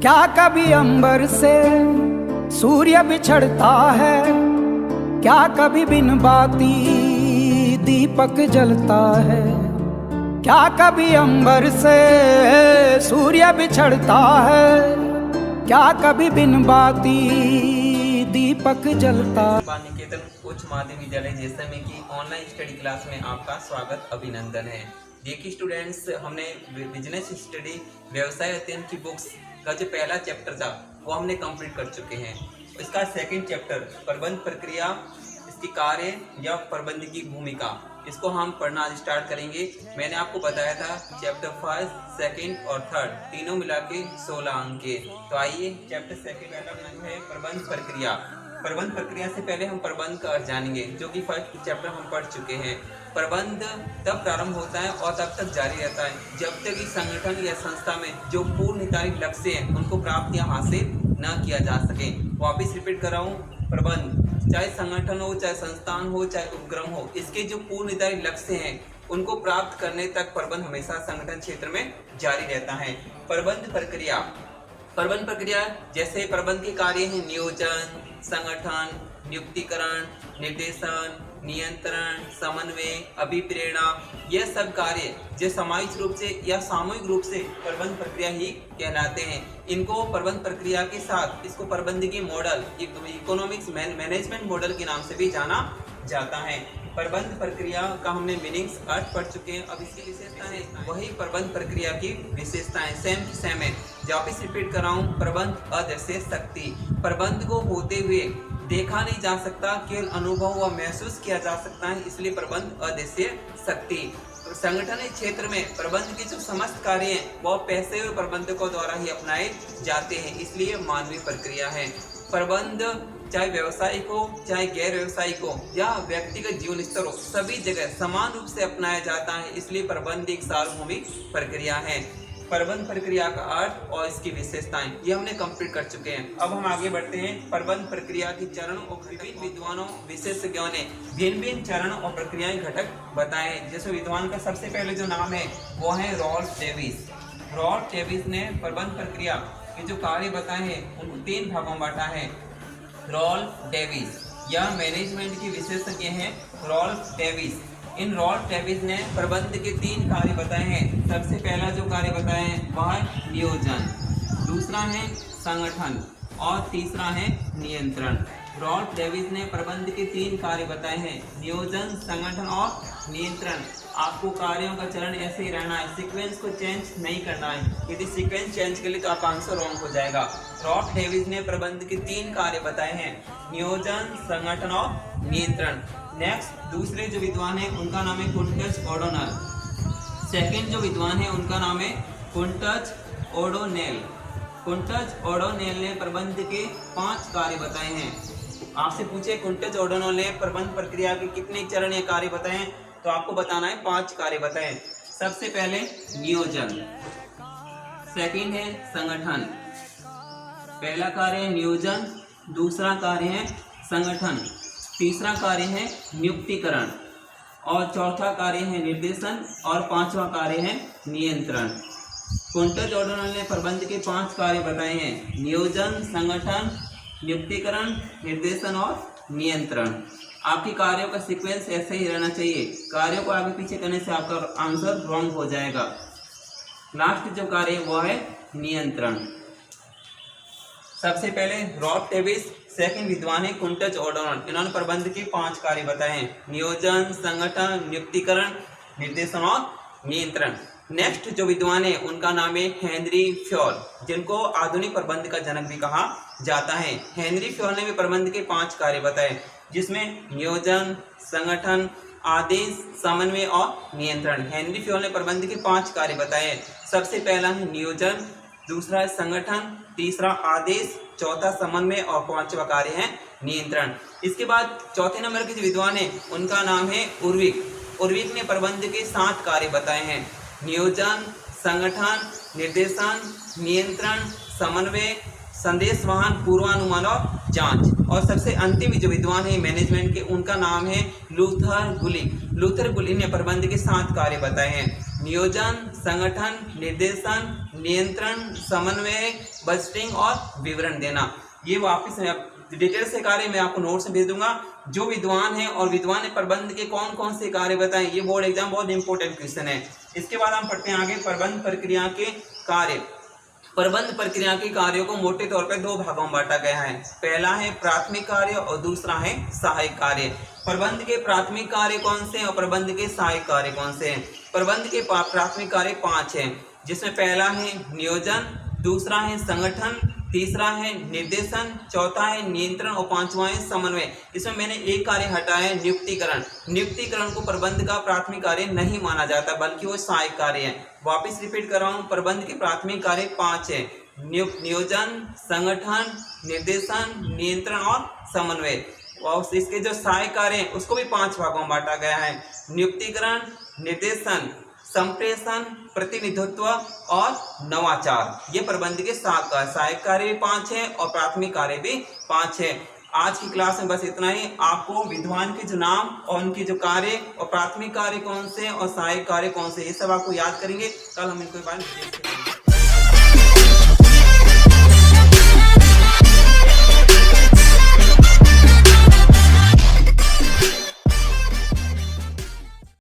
क्या कभी अंबर से सूर्य बिछड़ता है, क्या कभी बिन बाती दीपक जलता है। क्या कभी अंबर से सूर्य बिछड़ता है, क्या कभी बिन बाती दीपक जलता। निकेतन उच्च माध्यमिक विद्यालय जैसलमेर की ऑनलाइन स्टडी क्लास में आपका स्वागत अभिनंदन है। देखिए स्टूडेंट्स, हमने बिजनेस स्टडी व्यवसाय अध्ययन की बुक्स का जो पहला चैप्टर था वो हमने कंप्लीट कर चुके हैं। इसका सेकंड चैप्टर प्रबंध प्रक्रिया, इसकी कार्य या प्रबंध की भूमिका, इसको हम पढ़ना आज स्टार्ट करेंगे। मैंने आपको बताया था चैप्टर फर्स्ट, सेकंड और थर्ड तीनों मिला के 16 अंक के। तो आइए चैप्टर सेकंड पहला है प्रबंध प्रक्रिया। प्रबंध प्रक्रिया से पहले हम प्रबंध का अर्थ जानेंगे, जो कि फर्स्ट चैप्टर हम पढ़ चुके हैं। प्रबंध तब प्रारंभ होता है और तब तक जारी रहता है जब तक इस संगठन या संस्था में जो पूर्व निर्धारित लक्ष्य हैं उनको प्राप्त या हासिल न किया जा सके। वापिस रिपीट कर रहा हूँ, प्रबंध चाहे संगठन हो, चाहे संस्थान हो, चाहे उपक्रम हो, इसके जो पूर्व निर्धारित लक्ष्य हैं उनको प्राप्त करने तक प्रबंध हमेशा संगठन क्षेत्र में जारी रहता है। प्रबंध प्रक्रिया, प्रबंध प्रक्रिया जैसे प्रबंध के कार्य हैं नियोजन, संगठन, नियुक्तिकरण, निर्देशन, नियंत्रण, समन्वय, अभिप्रेरणा, यह सब कार्य जो सामाजिक रूप से या सामूहिक रूप से प्रबंध प्रक्रिया ही कहलाते हैं। इनको प्रबंध प्रक्रिया के साथ इसको प्रबंधकीय मॉडल, इकोनॉमिक्स मैनेजमेंट मॉडल के नाम से भी जाना जाता है। प्रबंध प्रक्रिया का हमने मीनिंग्स अर्थ पढ़ चुके हैं। अब इसकी विशेषताएं वही प्रबंध प्रक्रिया की विशेषताएं सेम की सेम है। वापिस रिपीट कर रहा हूँ, प्रबंध अदृश्य शक्ति। प्रबंध को होते हुए देखा नहीं जा सकता, केवल अनुभव व महसूस किया जा सकता है, इसलिए प्रबंध अदृश्य शक्ति। संगठन क्षेत्र में प्रबंध के जो समस्त कार्य हैं वह पेशेवर प्रबंधकों द्वारा ही अपनाए जाते हैं, इसलिए मानवीय प्रक्रिया है। प्रबंध चाहे व्यवसायिक हो, चाहे गैर व्यवसायिक हो या व्यक्तिगत जीवन स्तर हो, सभी जगह समान रूप से अपनाया जाता है, इसलिए प्रबंध एक सार्वभौमिक प्रक्रिया है। प्रबंध प्रक्रिया का अर्थ और इसकी विशेषताएं ये हमने कंप्लीट कर चुके हैं। अब हम आगे बढ़ते हैं। प्रबंध प्रक्रिया के चरण और विभिन्न विद्वानों विशेषज्ञों ने भिन्न भिन्न चरण और प्रक्रियाएं घटक बताए। जैसे विद्वान का सबसे पहले जो नाम है वो है रॉल्फ डेविस। रॉल्फ डेविस ने प्रबंध प्रक्रिया के जो कार्य बताए हैं उनको 3 भागों में बांटा है। रॉल्फ डेविस या मैनेजमेंट के विशेषज्ञ हैं रॉल्फ डेविस। इन रॉल्फ डेविस ने प्रबंध के 3 कार्य बताए हैं। सबसे पहला जो कार्य बताए हैं वह है नियोजन, दूसरा है संगठन और तीसरा है नियंत्रण। रॉल्फ डेविस ने प्रबंध के 3 कार्य बताए हैं, नियोजन, संगठन और नियंत्रण। आपको कार्यों का चरण ऐसे ही रहना है, सीक्वेंस को चेंज नहीं करना है। यदि सीक्वेंस चेंज कर ले तो आपका आंसर रॉन्ग हो जाएगा। रॉल्फ डेविस ने प्रबंध के 3 कार्य बताए हैं, नियोजन, संगठन और नियंत्रण। नेक्स्ट दूसरे जो विद्वान है उनका नाम है कुंटज ओडोनेल। सेकंड जो विद्वान है उनका नाम है कुंटज ओडोनेल। कुंटज ओडोनेल ने प्रबंध के 5 कार्य बताए हैं। आपसे पूछे कुंटज ओडोनेल ने प्रबंध प्रक्रिया के कितने चरण या कार्य बताए हैं, तो आपको बताना है 5 कार्य बताए। सबसे पहले नियोजन, सेकंड है संगठन, पहला कार्य है नियोजन, दूसरा कार्य है संगठन, तीसरा कार्य है नियुक्तिकरण और चौथा कार्य है निर्देशन और 5वां कार्य है नियंत्रण। कुंटज ओडोनेल ने प्रबंध के 5 कार्य बताए हैं, नियोजन, संगठन, नियुक्तिकरण, निर्देशन और नियंत्रण। आपके कार्यों का सीक्वेंस ऐसे ही रहना चाहिए, कार्यों को आगे पीछे करने से आपका आंसर रॉन्ग हो जाएगा। लास्ट जो कार्य है वो है नियंत्रण। सबसे पहले रॉल्फ डेविस, सेकंड विद्वान है कुंटज ओडोनेल। इन्होंने प्रबंध के 5 कार्य बताए हैं, नियोजन, संगठन, नियुक्तिकरण, निर्देशन और नियंत्रण। नेक्स्ट जो विद्वान है उनका नाम है हेनरी फ्योल, जिनको आधुनिक प्रबंध का जनक भी कहा जाता है। हेनरी फ्योल ने भी प्रबंध के 5 कार्य बताए, जिसमें नियोजन, संगठन, आदेश, समन्वय और नियंत्रण। हेनरी फ्योल ने प्रबंध के 5 कार्य बताए। सबसे पहला है नियोजन, दूसरा है संगठन, तीसरा आदेश, चौथा समन्वय और 5वां कार्य है नियंत्रण। इसके बाद चौथे नंबर के जो विद्वान है उनका नाम है उर्विक। उर्विक ने प्रबंध के 7 कार्य बताए हैं, नियोजन, संगठन, निर्देशन, नियंत्रण, समन्वय, संदेशवहन, पूर्वानुमान और जांच। और सबसे अंतिम जो विद्वान है मैनेजमेंट के, उनका नाम है लूथर गुलिक। लूथर गुलिक ने प्रबंध के 7 कार्य बताए हैं, नियोजन, संगठन, निर्देशन, नियंत्रण, समन्वय, बजटिंग और विवरण देना। ये वापस डिटेल से कार्य मैं आपको नोट्स में भेज दूंगा। जो विद्वान है और विद्वान प्रबंध के कौन कौन से कार्य बताएं, ये बोर्ड एग्जाम बहुत इंपॉर्टेंट क्वेश्चन है। इसके बाद हम पढ़ते हैं आगे प्रबंध प्रक्रिया के कार्य। प्रबंध प्रक्रिया के कार्यों को मोटे तौर पर दो भागों में बांटा गया है। पहला है प्राथमिक कार्य और दूसरा है सहायक कार्य। प्रबंध के प्राथमिक कार्य कौन से हैं और प्रबंध के सहायक कार्य कौन से हैं? प्रबंध के प्राथमिक कार्य 5 हैं, जिसमें पहला है नियोजन, दूसरा है संगठन, तीसरा है निर्देशन, चौथा है नियंत्रण और पांचवा है समन्वय। इसमें मैंने एक कार्य हटाया है, नियुक्तिकरण। नियुक्तिकरण को प्रबंध का प्राथमिक कार्य नहीं माना जाता, बल्कि वो सहायक कार्य है। वापस रिपीट कर रहा हूँ, प्रबंध के प्राथमिक कार्य 5 है, नियोजन, संगठन, निर्देशन, नियंत्रण और समन्वय। और इसके जो सहायक कार्य हैं उसको भी 5 भागों में बांटा गया है। नियुक्तिकरण, निर्देशन, संप्रेषण, प्रतिनिधित्व और नवाचार। ये प्रबंध के सहायक कार्य भी 5 है और प्राथमिक कार्य भी 5 है। आज की क्लास में बस इतना ही। आपको विद्वान के जो नाम और उनके जो कार्य और प्राथमिक कार्य कौन से और सहायक कार्य कौन से, ये सब आपको याद करेंगे। कल हम इनको बारे में